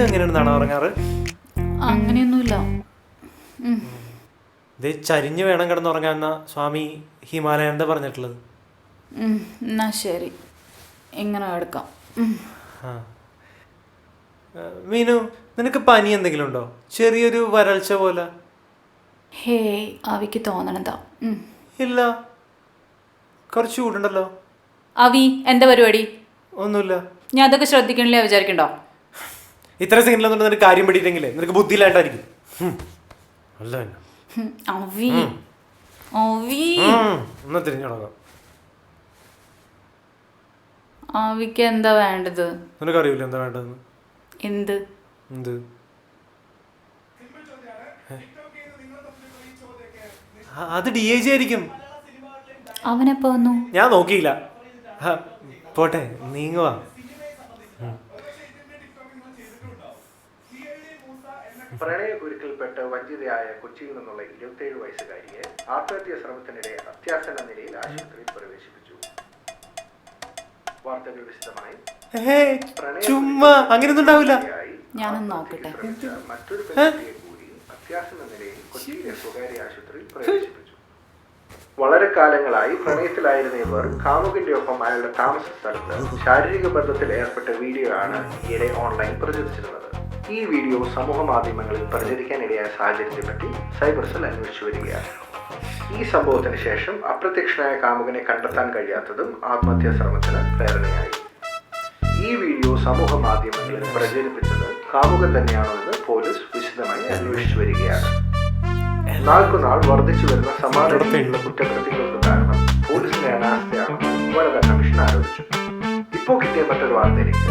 എങ്ങനെയാണെന്നാണ് ഉറങ്ങാറ്? അങ്ങനെയൊന്നുമില്ല. ഇത് ചരിഞ്ഞ് വേണം കിടന്നുറങ്ങാന്ന സ്വാമി ഹിമാലയന്ത പറഞ്ഞിട്ടുള്ളത്. എന്നാ ശരി, ഇങ്ങനെ എടുക്കാം. ആ മീനു, നിനക്ക് പനി എന്തെങ്കിലും ഉണ്ടോ? ചെറിയൊരു വരൾച്ച പോലെ. ഹേയ്, അവിക്ക് തോന്നണതാ. ഇല്ല, കുറച്ച് ചൂടുണ്ടല്ലോ. അവി, എന്താ പരിപാടി? ഒന്നുമില്ല. ഞാൻ അതൊക്കെ ശ്രദ്ധിക്കണില്ലേ വിചാരിക്കണ്ടോ? ഇത്ര സെക്കൻഡിലൊന്നും നിനക്ക് കാര്യം പിടിയിട്ടെങ്കിലേ നിനക്ക് ബുദ്ധിയില്ലാണ്ടായിരിക്കും. അല്ല അവി അവി ഒന്ന് തിരിഞ്ഞുടങ്ങാം. അവിക്ക് എന്താ വേണ്ടത്? നിനക്കറിയില്ല എന്താ വേണ്ടതെന്ന്. എന്ത് എന്ത്? അത് DIG ആയിരിക്കും. അവനെപ്പോ വന്നു? ഞാൻ നോക്കിയില്ല. പോട്ടെ, നീങ്ങുവാ. പ്രണയക്കുരുക്കിൽപ്പെട്ട് വഞ്ചിതയായ കൊച്ചിയിൽ നിന്നുള്ള 27 വയസ്സുകാരിയെ ആത്മഹത്യാ ശ്രമത്തിനിടെ അത്യാസന്ന നിലയിൽ ആശുപത്രിയിൽ പ്രവേശിപ്പിച്ചു. വാർത്തകൾ വിശദമായി. ചുമ്മാ അങ്ങനെയൊന്നും ഉണ്ടാവില്ല. ഞാനൊന്ന് നോക്കട്ടെ. മറ്റൊരു പെൺകുട്ടിയെ കൂടി അത്യാസന്ന നിലയിൽ കൊച്ചിയിലെ സ്വകാര്യ ആശുപത്രിയിൽ പ്രവേശിപ്പിച്ചു. വളരെ കാലങ്ങളായി പ്രണയത്തിലായിരുന്ന ഇവർ കാമുകന്റെ ഒപ്പം അയാളുടെ താമസ സ്ഥലത്ത് ശാരീരിക ബന്ധത്തിൽ ഏർപ്പെട്ട വീഡിയോ ആണ് ഈയിടെ ഓൺലൈൻ പ്രചരിച്ചിരുന്നത്. ഈ വീഡിയോ സമൂഹ മാധ്യമങ്ങളിൽ പ്രചരിക്കാനിടയായ സാഹചര്യത്തെപ്പറ്റി സൈബർ സെൽ അന്വേഷിച്ചു വരികയാണ്. ഈ സംഭവത്തിന് ശേഷം അപ്രത്യക്ഷനായ കാമുകനെ കണ്ടെത്താൻ കഴിയാത്തതും ആത്മഹത്യാ ശ്രമത്തിന് പ്രേരണയായി. ഈ വീഡിയോ സമൂഹ മാധ്യമങ്ങളിൽ പ്രചരിപ്പിച്ചത് കാമുകൻ തന്നെയാണോ എന്ന് പോലീസ് വിശദമായി അന്വേഷിച്ചു വരികയാണ്. നാൾക്കുനാൾ വർദ്ധിച്ചു വരുന്ന സമാന രീതിയിലുള്ള കുറ്റകൃത്യങ്ങൾക്ക് കാരണം പോലീസിന്റെ അനാസ്ഥയാണെന്ന് വനിതാ കമ്മീഷൻ ആരോപിച്ചു. ഇപ്പോൾ കിട്ടിയ മറ്റൊരു വാർത്തയിലേക്ക്.